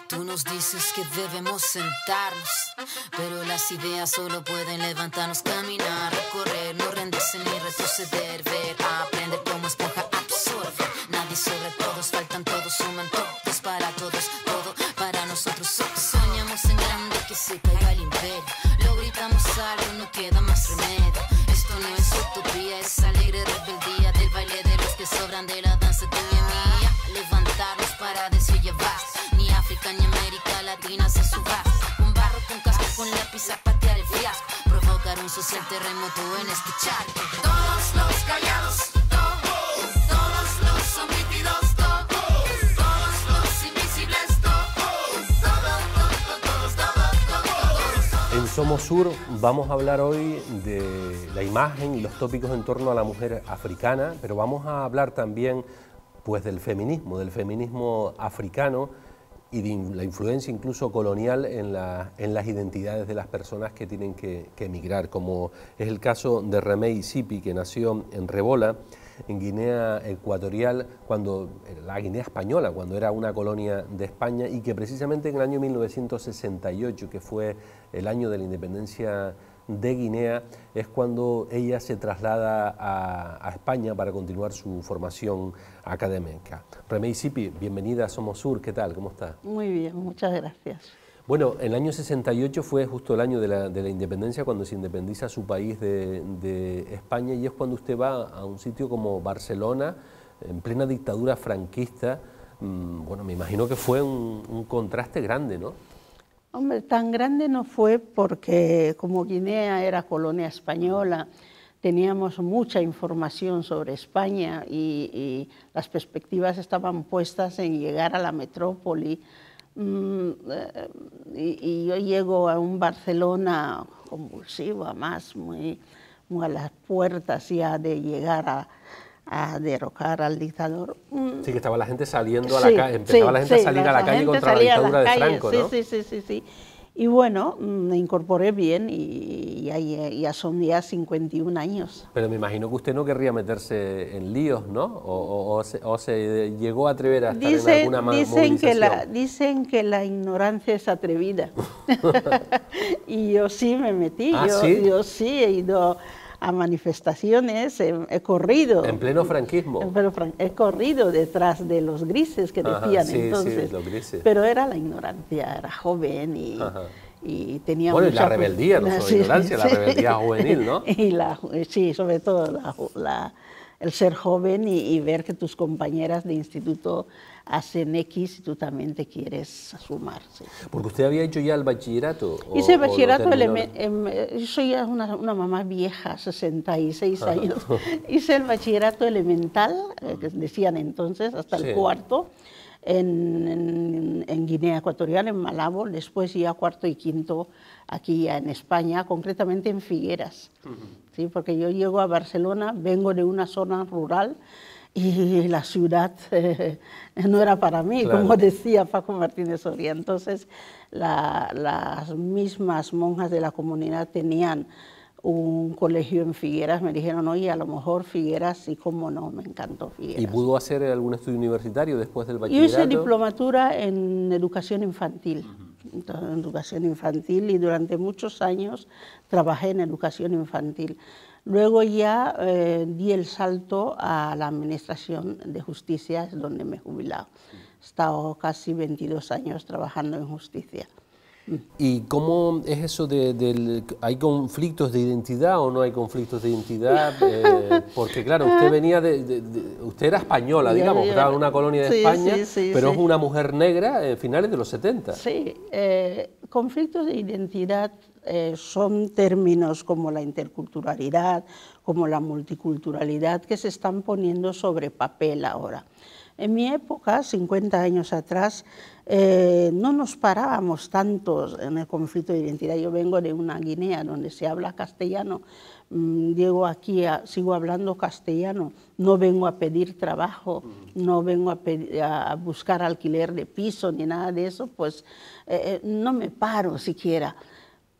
Tú nos dices que debemos sentarnos, pero las ideas solo pueden levantarnos, caminar, recorrer, no rendirse ni retroceder, ver, aprender como esponja, absorber. Nadie sobre todos, faltan todos, suman todos para todos, todo para nosotros. Soñamos en grande que se caiga el imperio, lo gritamos algo, no queda más remedio. Esto no es utopía, es alegre rebeldía del baile de los que sobran de la danza tuya y mía. Levantarnos para decir ya basta. Ni África ni América Latina se subasta. Con barro, con casco, con lápiz a patear el fiasco. Provocar un social terremoto en este charco. Todos los callados, todos los omitidos, todos los invisibles, todos. En Somos Sur vamos a hablar hoy de la imagen y los tópicos en torno a la mujer africana, pero vamos a hablar también pues del feminismo africano y de la influencia incluso colonial en las identidades de las personas que tienen que emigrar, como es el caso de Remey Sipi, que nació en Rebola, en Guinea Ecuatorial, la Guinea Española, cuando era una colonia de España, y que precisamente en el año 1968, que fue el año de la independencia de Guinea, es cuando ella se traslada a España para continuar su formación académica. Remey Sipi, bienvenida a Somos Sur, ¿qué tal? ¿Cómo está? Muy bien, muchas gracias. Bueno, el año 68 fue justo el año de la independencia, cuando se independiza su país de España, y es cuando usted va a un sitio como Barcelona, en plena dictadura franquista. Bueno, me imagino que fue un contraste grande, ¿no? Hombre, tan grande no fue porque como Guinea era colonia española, teníamos mucha información sobre España y las perspectivas estaban puestas en llegar a la metrópoli. Y yo llego a un Barcelona convulsivo, además, muy a las puertas ya de llegar a derrocar al dictador. Sí, que estaba la gente saliendo a la calle, empezaba la gente a salir a la calle contra la dictadura de Franco, ¿no? Sí. Y bueno, me incorporé bien y ya son ya 51 años. Pero me imagino que usted no querría meterse en líos, ¿no? ¿O se llegó a atrever a estar en alguna movilización? Dicen que la ignorancia es atrevida. Y yo sí me metí. ¿Ah, sí? Yo sí he ido a manifestaciones, he corrido. ¿En pleno franquismo? He corrido detrás de los grises que decían entonces. Sí, los grises. Pero era la ignorancia, era joven y tenía bueno, mucha... y la rebeldía, no solo ignorancia, la rebeldía juvenil, ¿no? Sí, sobre todo el ser joven y ver que tus compañeras de instituto hacen X y tú también te quieres sumar. Sí. ¿Porque usted había hecho ya el bachillerato? Hice bachillerato, yo soy ya una mamá vieja, 66 años. Hice el bachillerato elemental, que decían entonces, hasta el cuarto, en Guinea Ecuatorial, en Malabo, después ya cuarto y quinto aquí ya en España, concretamente en Figueras. ¿Sí? Porque yo llego a Barcelona, vengo de una zona rural y la ciudad no era para mí, claro, como decía Paco Martínez Soria. Entonces las mismas monjas de la comunidad tenían un colegio en Figueras, me dijeron, oye, a lo mejor Figueras, y cómo no, me encantó Figueras. ¿Y pudo hacer algún estudio universitario después del bachillerato? Yo hice diplomatura en educación infantil, en educación infantil, y durante muchos años trabajé en educación infantil. Luego ya di el salto a la administración de justicia, es donde me he jubilado. He estado casi 22 años trabajando en justicia. ¿Y cómo es eso hay conflictos de identidad o no hay conflictos de identidad? Porque claro, usted venía usted era española, digamos, estaba en una colonia de España, pero es una mujer negra en finales de los 70. Sí, conflictos de identidad son términos como la interculturalidad, como la multiculturalidad, que se están poniendo sobre papel ahora. En mi época, 50 años atrás, no nos parábamos tantos en el conflicto de identidad. Yo vengo de una Guinea donde se habla castellano, llego aquí, sigo hablando castellano, no vengo a pedir trabajo, no vengo a buscar alquiler de piso ni nada de eso, pues no me paro siquiera.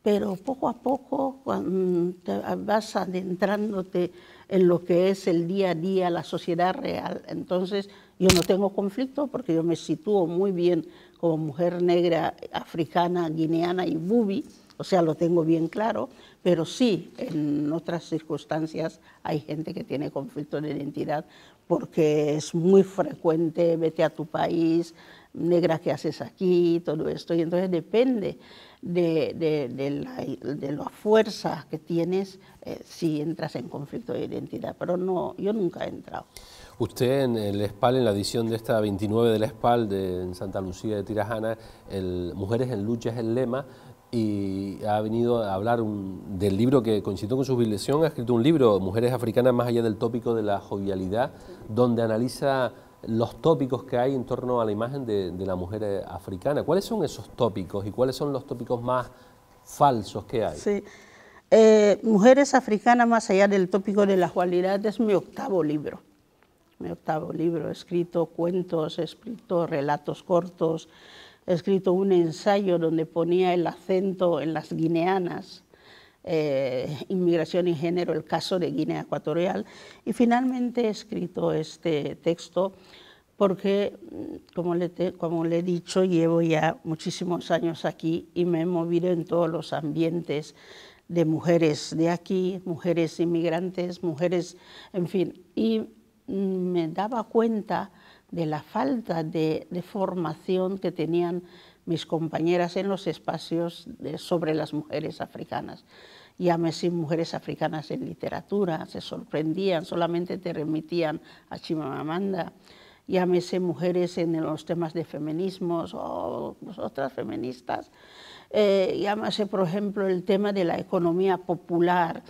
pero poco a poco, cuando te vas adentrándote en lo que es el día a día, la sociedad real, entonces yo no tengo conflicto porque yo me sitúo muy bien como mujer negra, africana, guineana y bubi, o sea, lo tengo bien claro, pero sí, en otras circunstancias hay gente que tiene conflicto de identidad porque es muy frecuente, vete a tu país, negra, ¿qué haces aquí? Todo esto, y entonces depende de la fuerza que tienes si entras en conflicto de identidad, pero no, yo nunca he entrado. Usted en el ESPAL, en la edición de esta 29 del ESPAL en Santa Lucía de Tirajana, Mujeres en Lucha es el lema, y ha venido a hablar del libro que coincidió con su jubilación. Ha escrito un libro, Mujeres Africanas más allá del tópico de la jovialidad, donde analiza los tópicos que hay en torno a la imagen de la mujer africana. ¿Cuáles son esos tópicos y cuáles son los tópicos más falsos que hay? Sí. Mujeres Africanas más allá del tópico de la jovialidad es mi octavo libro. Mi octavo libro. He escrito cuentos, he escrito relatos cortos, he escrito un ensayo donde ponía el acento en las guineanas, inmigración y género, el caso de Guinea Ecuatorial, y finalmente he escrito este texto porque, como le he dicho, llevo ya muchísimos años aquí y me he movido en todos los ambientes de mujeres de aquí, mujeres inmigrantes, mujeres, en fin, y me daba cuenta de la falta de formación que tenían mis compañeras en los espacios sobre las mujeres africanas. Llámese mujeres africanas en literatura, se sorprendían, solamente te remitían a Chimamanda. Llámese mujeres en los temas de feminismos o otras feministas. Llámese, por ejemplo, el tema de la economía popular.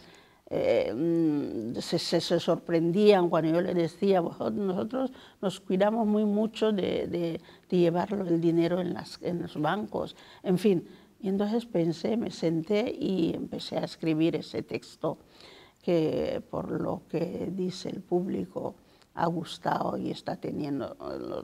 Se sorprendían cuando yo les decía, nosotros nos cuidamos mucho de llevar el dinero en los bancos, en fin. Y entonces pensé, me senté y empecé a escribir ese texto que, por lo que dice el público, ha gustado y está teniendo,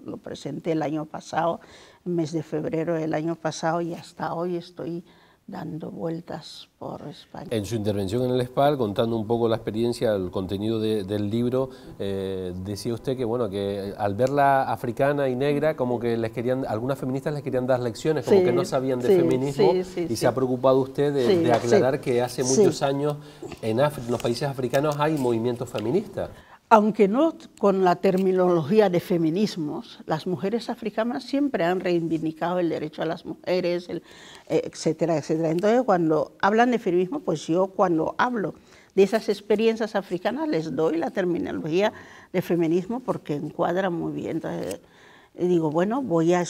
lo presenté el año pasado, el mes de febrero del año pasado, y hasta hoy estoy dando vueltas por España. En su intervención en el ESPAL, contando un poco la experiencia, el contenido del libro, decía usted que, bueno, que al verla africana y negra, como que algunas feministas les querían dar lecciones, como que no sabían de feminismo, y se ha preocupado usted de aclarar que hace muchos años en los países africanos hay movimientos feministas. Aunque no con la terminología de feminismos, las mujeres africanas siempre han reivindicado el derecho a las mujeres, etcétera, etcétera. Entonces, cuando hablan de feminismo, pues yo cuando hablo de esas experiencias africanas les doy la terminología de feminismo porque encuadra muy bien. Entonces, digo, bueno, voy a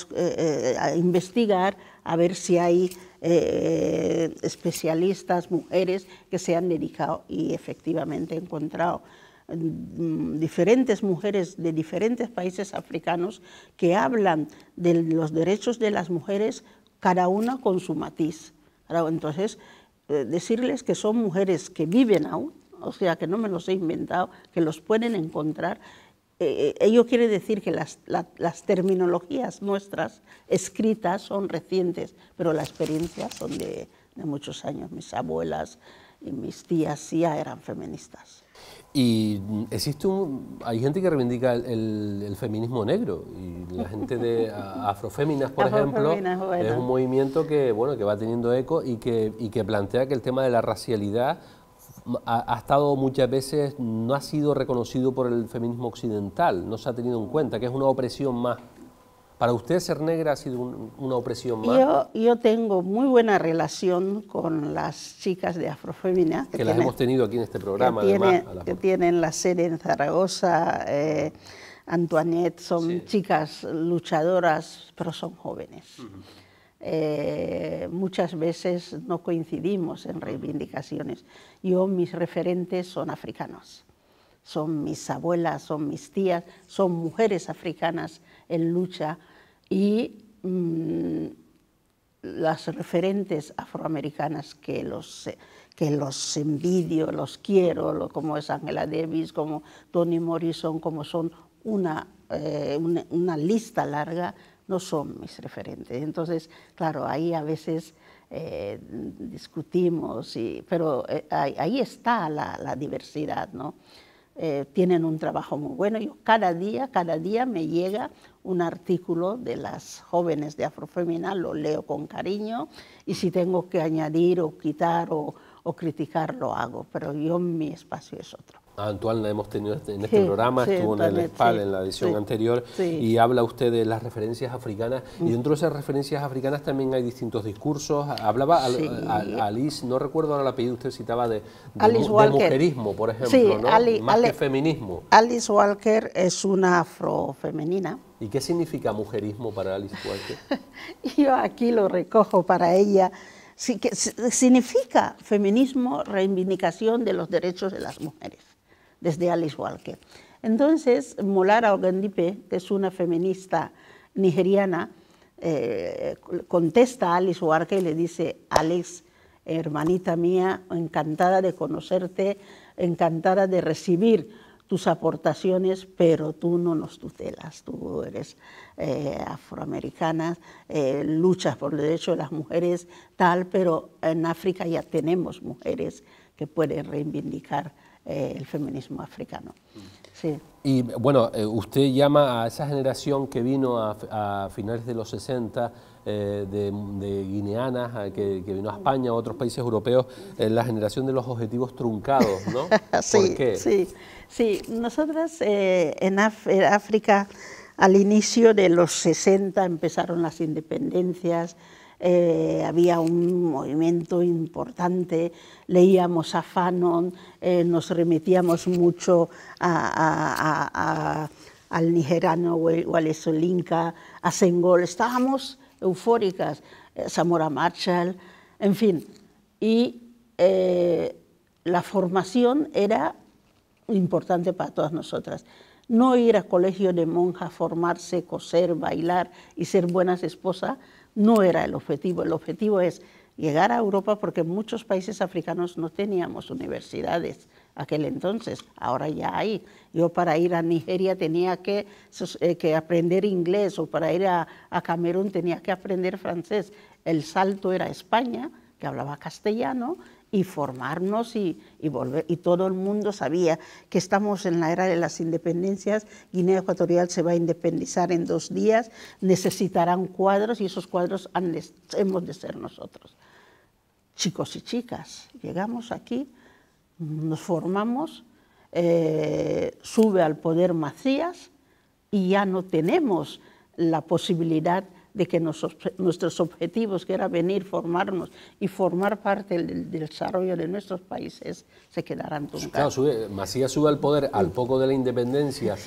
investigar a ver si hay especialistas, mujeres que se han dedicado, y efectivamente he encontrado diferentes mujeres de diferentes países africanos que hablan de los derechos de las mujeres, cada una con su matiz. Entonces, decirles que son mujeres que viven aún, o sea, que no me los he inventado, que los pueden encontrar. Ello quiere decir que las terminologías nuestras escritas son recientes, pero las experiencias son de muchos años. Mis abuelas y mis tías ya eran feministas. Y hay gente que reivindica el feminismo negro, y la gente de Afroféminas, por ejemplo, es un movimiento que, bueno, que va teniendo eco y que plantea que el tema de la racialidad ha estado muchas veces, no ha sido reconocido por el feminismo occidental, no se ha tenido en cuenta, que es una opresión más. ¿Para usted ser negra ha sido una opresión más? Yo tengo muy buena relación con las chicas de Afroféminas. Que las hemos tenido aquí en este programa, que tienen la sede en Zaragoza. Antoinette, son chicas luchadoras, pero son jóvenes. Muchas veces no coincidimos en reivindicaciones. Mis referentes son africanos. Son mis abuelas, son mis tías, son mujeres africanas en lucha, y las referentes afroamericanas que los envidio, los quiero, como es Angela Davis, como Toni Morrison, como son una lista larga, no son mis referentes. Entonces, claro, ahí a veces discutimos, pero ahí está la diversidad, ¿no? Tienen un trabajo muy bueno. Yo cada día me llega un artículo de las jóvenes de Afrofémina, lo leo con cariño, y si tengo que añadir o quitar o criticar, lo hago, pero mi espacio es otro. Antoine la hemos tenido en este programa, estuvo en el ESPAL en la edición anterior, y habla usted de las referencias africanas, y dentro de esas referencias africanas también hay distintos discursos. Hablaba Alice, no recuerdo ahora el apellido, usted citaba de mujerismo, por ejemplo, ¿no? Más que feminismo. Alice Walker es una afrofemenina. ¿Y qué significa mujerismo para Alice Walker? Yo aquí lo recojo para ella. Sí, que significa feminismo, reivindicación de los derechos de las mujeres, desde Alice Walker. Entonces, Molara Ogundipe, que es una feminista nigeriana, contesta a Alice Walker y le dice: Alice, hermanita mía, encantada de conocerte, encantada de recibir tus aportaciones, pero tú no nos tutelas, tú eres afroamericana, luchas por el derecho de las mujeres, tal, pero en África ya tenemos mujeres que pueden reivindicar el feminismo africano. Sí. Y bueno, usted llama a esa generación que vino a finales de los 60, de guineanas, que vino a España, a otros países europeos, la generación de los objetivos truncados, ¿no? Sí, ¿por qué? Sí, nosotras en África, al inicio de los 60 empezaron las independencias, había un movimiento importante, leíamos a Fanon, nos remitíamos mucho al nigeriano Wale Soyinka, a Senghor, estábamos eufóricas, Samora Machel, en fin, y la formación era importante para todas nosotras. No ir a colegio de monjas, formarse, coser, bailar y ser buenas esposas no era el objetivo es llegar a Europa, porque en muchos países africanos no teníamos universidades aquel entonces, ahora ya hay. Yo para ir a Nigeria tenía que aprender inglés, o para ir a Camerún tenía que aprender francés. El salto era España, que hablaba castellano, y formarnos y volver, y todo el mundo sabía que estamos en la era de las independencias. Guinea Ecuatorial se va a independizar en 2 días, necesitarán cuadros, y esos cuadros hemos de ser nosotros. Chicos y chicas, llegamos aquí, nos formamos, sube al poder Macías, y ya no tenemos la posibilidad de que nuestros objetivos, que era venir, formarnos y formar parte del desarrollo de nuestros países, se quedaran truncados. Claro, Macías sube al poder al poco de la independencia,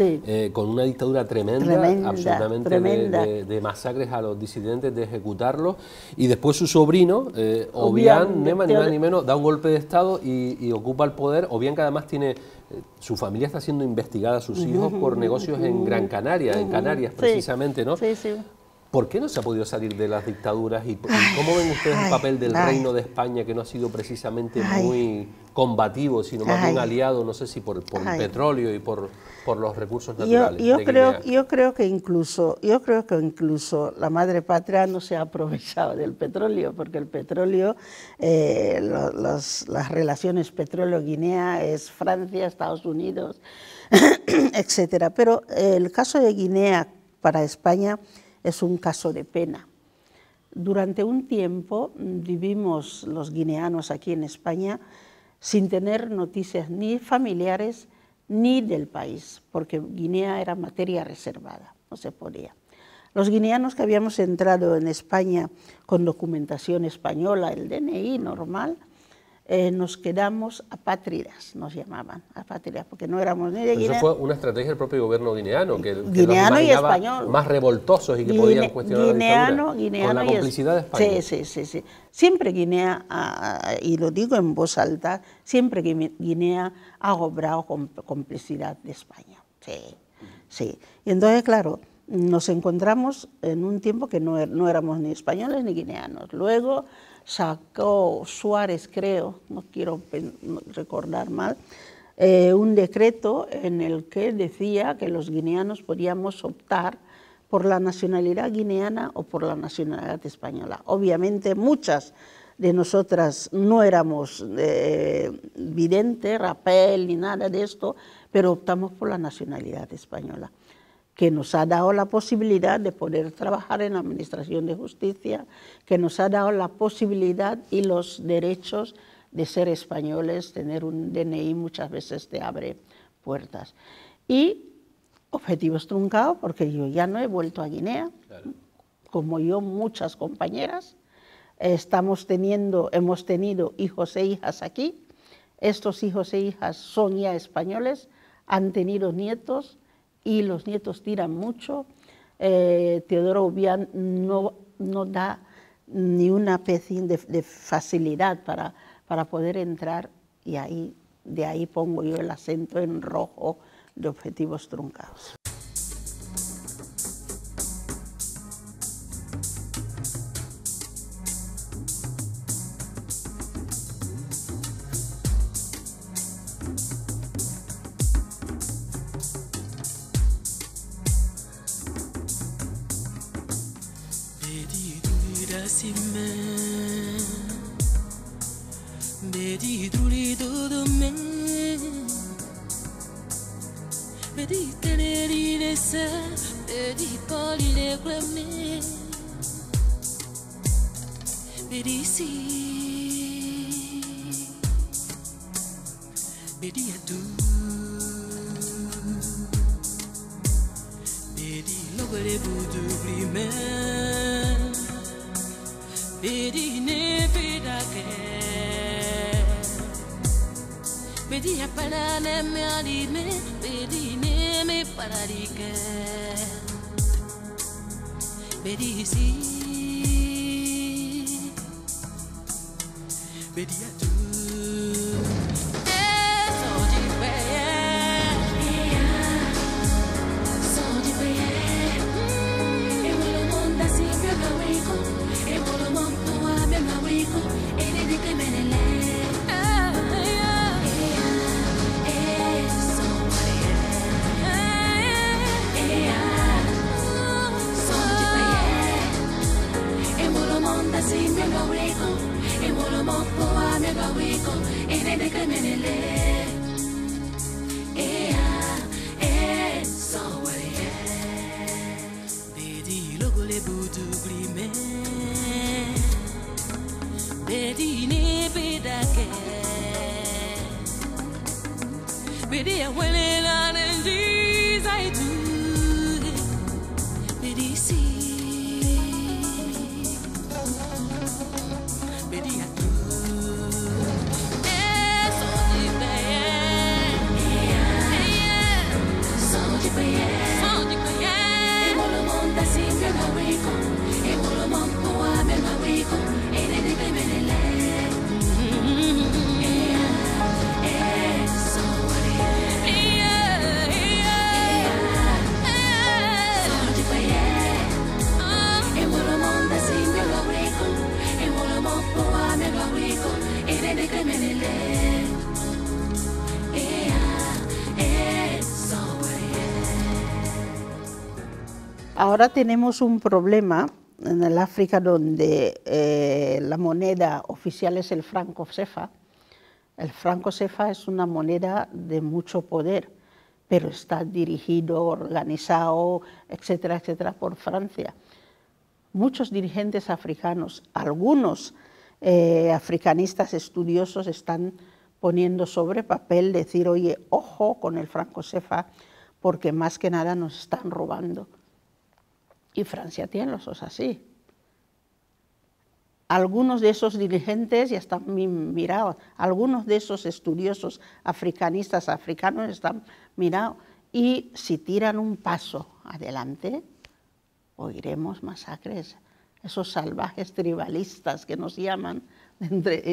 con una dictadura tremenda, absolutamente tremenda. De masacres a los disidentes, de ejecutarlos, y después su sobrino, Obiang, ni más ni menos, da un golpe de Estado y ocupa el poder. Obiang, que además tiene... su familia está siendo investigada, sus hijos, por negocios en Gran Canaria, en Canarias precisamente, ¿no? Sí, sí. ¿Por qué no se ha podido salir de las dictaduras? ¿Y cómo ven ustedes el papel del Reino de España, que no ha sido precisamente muy combativo, sino más bien aliado, no sé si por el petróleo y por los recursos naturales? Yo creo que incluso la madre patria no se ha aprovechado del petróleo, porque el petróleo, las relaciones petróleo-Guinea es Francia, Estados Unidos, etcétera. Pero el caso de Guinea para España es un caso de pena. Durante un tiempo vivimos los guineanos aquí en España sin tener noticias ni familiares ni del país, porque Guinea era materia reservada, no se podía. Los guineanos que habíamos entrado en España con documentación española, el DNI normal, nos quedamos apátridas, nos llamaban, apátridas, porque no éramos ni de Guinea. Eso fue una estrategia del propio gobierno guineano, que guineano los y español, más revoltosos y que podían cuestionar la dictadura, con la complicidad de España. Sí. Siempre Guinea, y lo digo en voz alta, siempre Guinea ha obrado con complicidad de España. Sí. Y entonces, claro, nos encontramos en un tiempo que no éramos ni españoles ni guineanos. Luego sacó Suárez, creo, no quiero recordar mal, un decreto en el que decía que los guineanos podíamos optar por la nacionalidad guineana o por la nacionalidad española. Obviamente muchas de nosotras no éramos vidente, rapel ni nada de esto, pero optamos por la nacionalidad española, que nos ha dado la posibilidad de poder trabajar en la Administración de Justicia, que nos ha dado la posibilidad y los derechos de ser españoles. Tener un DNI muchas veces te abre puertas. Y objetivos truncados, porque yo ya no he vuelto a Guinea, claro, como yo muchas compañeras. Hemos tenido hijos e hijas aquí. Estos hijos e hijas son ya españoles, han tenido nietos y los nietos tiran mucho. Teodoro Obiang no da ni una especie de facilidad para poder entrar, y de ahí pongo yo el acento en rojo de objetivos truncados. Ahora tenemos un problema en el África donde la moneda oficial es el franco CFA. El franco CFA es una moneda de mucho poder, pero está dirigido, organizado, etcétera, etcétera, por Francia. Muchos dirigentes africanos, algunos africanistas estudiosos están poniendo sobre papel, decir, oye, ojo con el franco CFA, porque más que nada nos están robando. Y Francia tiene los ojos así. Algunos de esos dirigentes ya están mirados, algunos de esos estudiosos africanistas africanos están mirados, y si tiran un paso adelante, oiremos masacres. Esos salvajes tribalistas que nos llaman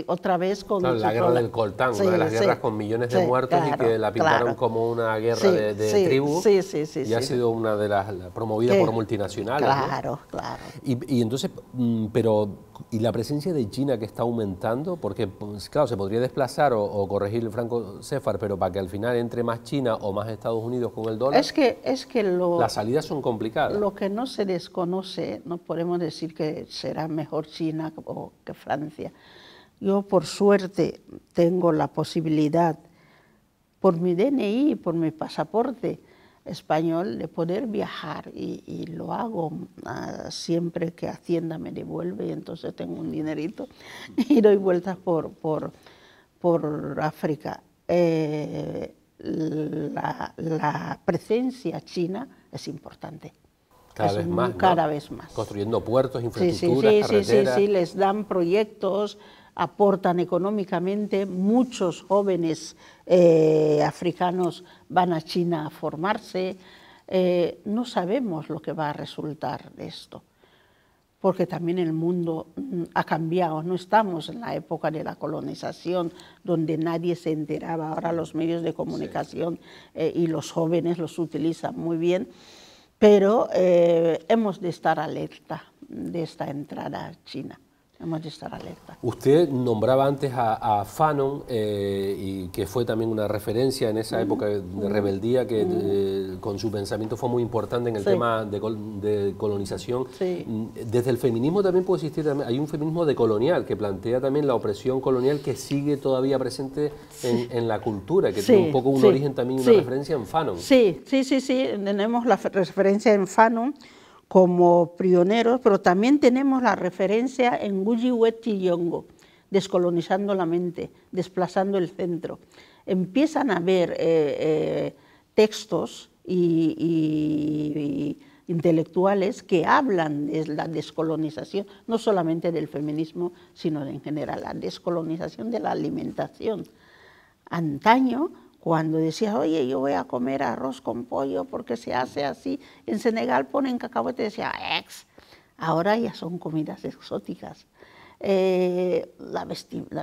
otra vez con... Claro, la guerra del Coltán, una de las guerras con millones de muertos, y que la pintaron como una guerra de tribus, y ha sido una de las promovidas por multinacionales. Claro, ¿no? Claro. Y entonces, ¿y la presencia de China que está aumentando? Porque, pues, claro, se podría desplazar o corregir el franco CFA, pero para que al final entre más China o más Estados Unidos con el dólar, las salidas son complicadas. Lo que no se desconoce, no podemos decir que será mejor China o que Francia. Yo, por suerte, tengo la posibilidad, por mi DNI, por mi pasaporte español, de poder viajar, y lo hago siempre que Hacienda me devuelve, y entonces tengo un dinerito y doy vueltas por África. La presencia china es importante. Cada vez más, ¿no? Cada vez más. Construyendo puertos, infraestructuras, carreteras. Sí, les dan proyectos, aportan económicamente. Muchos jóvenes africanos van a China a formarse. No sabemos lo que va a resultar de esto, porque también el mundo ha cambiado. No estamos en la época de la colonización, donde nadie se enteraba. Ahora los medios de comunicación y los jóvenes los utilizan muy bien. Pero hemos de estar alerta de esta entrada china. Hemos de estar alerta. Usted nombraba antes a Fanon, y que fue también una referencia en esa época de rebeldía, que con su pensamiento fue muy importante en el tema de colonización. Desde el feminismo también puede existir, hay un feminismo decolonial que plantea también la opresión colonial, que sigue todavía presente en la cultura, que tiene un poco un origen también, una referencia en Fanon. Sí, tenemos la referencia en Fanon como pioneros, pero también tenemos la referencia en Ngugi Wa Thiong'o, descolonizando la mente, desplazando el centro. Empiezan a haber textos y intelectuales que hablan de la descolonización, no solamente del feminismo, sino en general, la descolonización de la alimentación. Antaño, cuando decías, oye, yo voy a comer arroz con pollo porque se hace así, en Senegal ponen cacahuete, decía, ex. Ahora ya son comidas exóticas. La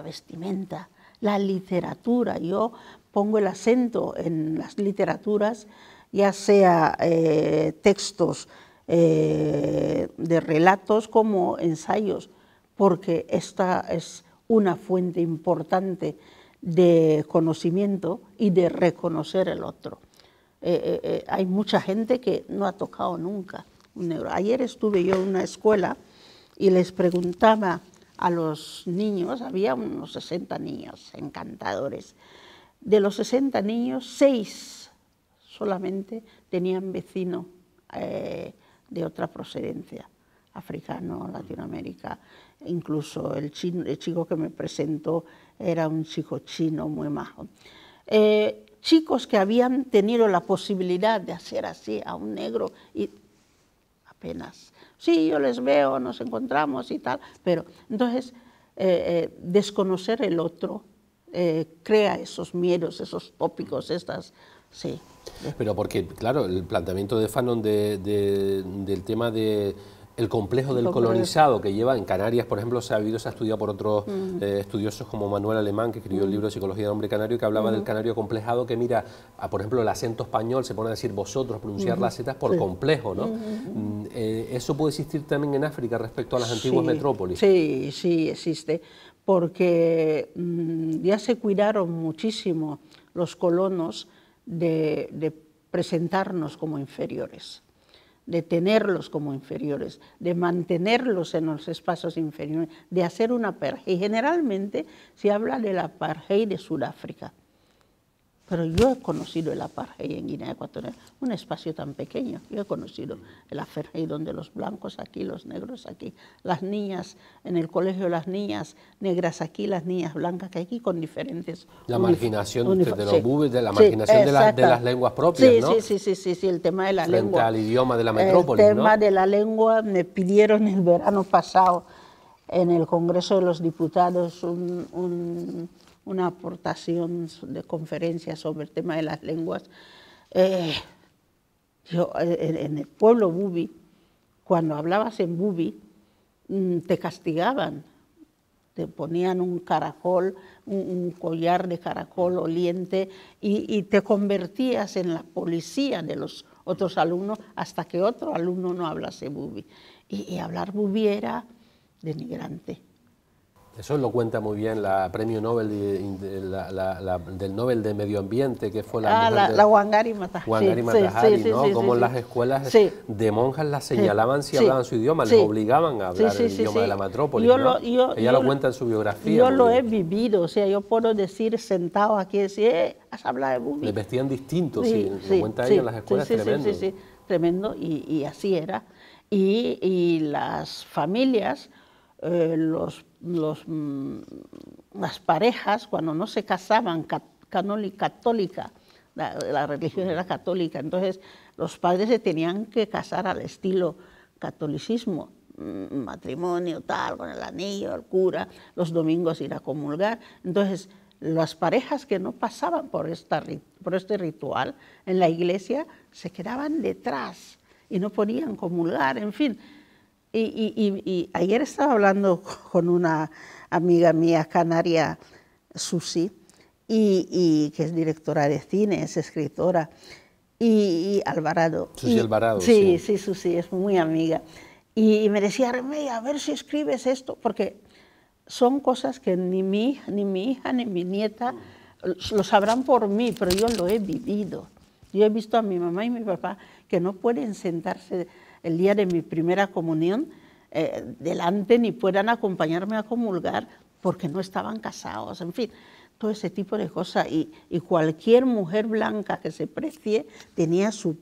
vestimenta, la literatura. Yo pongo el acento en las literaturas, ya sea textos de relatos como ensayos, porque esta es una fuente importante de conocimiento y de reconocer el otro. Hay mucha gente que no ha tocado nunca un negro. Ayer estuve yo en una escuela y les preguntaba a los niños, había unos 60 niños encantadores. De los 60 niños, 6 solamente tenían vecino de otra procedencia, africano, Latinoamérica. Incluso el chico que me presentó era un chico chino muy majo. Chicos que habían tenido la posibilidad de hacer así a un negro y apenas, sí, yo les veo, nos encontramos y tal, pero entonces desconocer el otro crea esos miedos, esos tópicos, sí. Pero porque, claro, el planteamiento de Fanon del tema de el complejo del colonizado que lleva en Canarias, por ejemplo, se ha estudiado por otros estudiosos como Manuel Alemán, que escribió el libro de Psicología del Hombre Canario, que hablaba del canario complejado, que mira, por ejemplo, el acento español se pone a decir vosotros, pronunciar las zetas por complejo, ¿no? ¿Eso puede existir también en África respecto a las antiguas metrópolis? Sí, existe, porque ya se cuidaron muchísimo los colonos de presentarnos como inferiores, de tenerlos como inferiores, de mantenerlos en los espacios inferiores, de hacer una apartheid. Generalmente se habla del apartheid de Sudáfrica, pero yo he conocido el apartheid en Guinea Ecuatorial, un espacio tan pequeño. Yo he conocido el apartheid donde los blancos aquí, los negros aquí, las niñas en el colegio, las niñas negras aquí, las niñas blancas aquí, con diferentes... La marginación de los bubis, de la marginación de las lenguas propias, ¿no? Sí, el tema de la lengua. Frente al idioma de la metrópolis, El tema de la lengua, me pidieron el verano pasado en el Congreso de los Diputados una aportación de conferencia sobre el tema de las lenguas. En el pueblo bubi, cuando hablabas en bubi, te castigaban te ponían un caracol, un collar de caracol oliente y te convertías en la policía de los otros alumnos hasta que otro alumno no hablase bubi. Y hablar bubi era denigrante. Eso lo cuenta muy bien la premio Nobel del Nobel de Medio Ambiente, que fue la Wangari Maathari. Wangari Maathari, ¿no? Como en las escuelas de monjas las señalaban si hablaban su idioma, les obligaban a hablar el idioma de la metrópoli, ¿no? Ella lo cuenta en su biografía. Yo lo he vivido, o sea, yo puedo decir sentado aquí, decir, has hablado de bubi. Les vestían distintos, lo cuenta ella en las escuelas, tremendo. Tremendo, y así era. Y las familias, las parejas, cuando no se casaban, católica, la religión era católica, entonces los padres se tenían que casar al estilo catolicismo, matrimonio tal, con el anillo, el cura, los domingos ir a comulgar. Entonces las parejas que no pasaban por este ritual en la iglesia se quedaban detrás y no podían comulgar, en fin. Y ayer estaba hablando con una amiga mía canaria, Susi, que es directora de cine, es escritora, y Alvarado. Susi Alvarado. Sí, Susi, es muy amiga. Y me decía, Remey, a ver si escribes esto, porque son cosas que ni mi hija, ni mi nieta lo sabrán por mí, pero yo lo he vivido. Yo he visto a mi mamá y mi papá que no pueden sentarse el día de mi primera comunión delante ni puedan acompañarme a comulgar porque no estaban casados, en fin, todo ese tipo de cosas. Y cualquier mujer blanca que se precie tenía su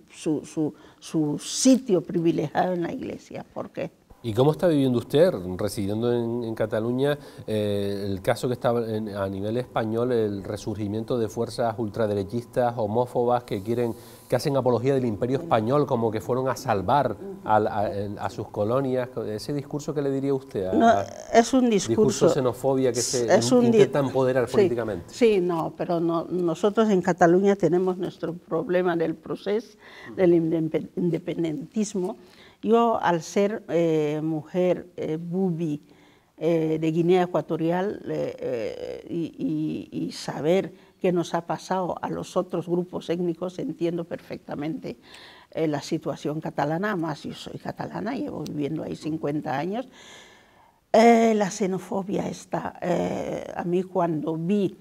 sitio privilegiado en la iglesia. ¿Por qué? ¿Y cómo está viviendo usted, residiendo en Cataluña, el caso que está a nivel español, el resurgimiento de fuerzas ultraderechistas, homófobas, que hacen apología del imperio español, como que fueron a salvar a sus colonias? ¿Ese discurso qué le diría usted? Es un discurso de xenofobia que se intenta empoderar políticamente. Sí, no, pero nosotros en Cataluña tenemos nuestro problema del proceso, del independentismo. Yo, al ser mujer bubi de Guinea Ecuatorial y saber qué nos ha pasado a los otros grupos étnicos, entiendo perfectamente la situación catalana. Además, yo soy catalana, llevo viviendo ahí 50 años. La xenofobia está. A mí, cuando vi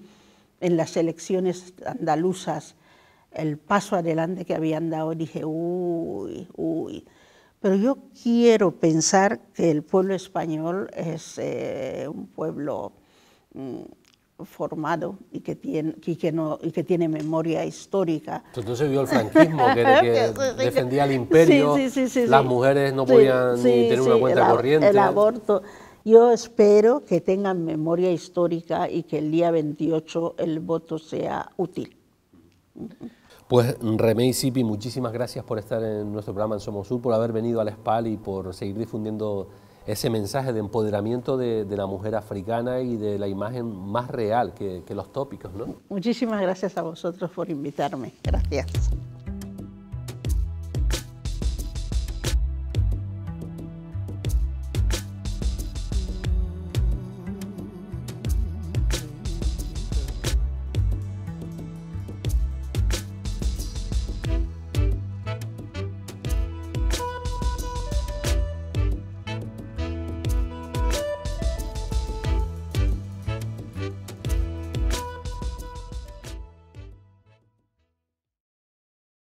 en las elecciones andaluzas el paso adelante que habían dado, dije, uy. Pero yo quiero pensar que el pueblo español es un pueblo formado y que tiene memoria histórica. Entonces vio el franquismo, que defendía el imperio, las mujeres no podían ni tener una cuenta corriente. El aborto. Yo espero que tengan memoria histórica y que el día 28 el voto sea útil. Pues Remey Sipi, muchísimas gracias por estar en nuestro programa en Somos Sur, por haber venido al SPAL y por seguir difundiendo ese mensaje de empoderamiento de la mujer africana y de la imagen más real que los tópicos, ¿no? Muchísimas gracias a vosotros por invitarme. Gracias.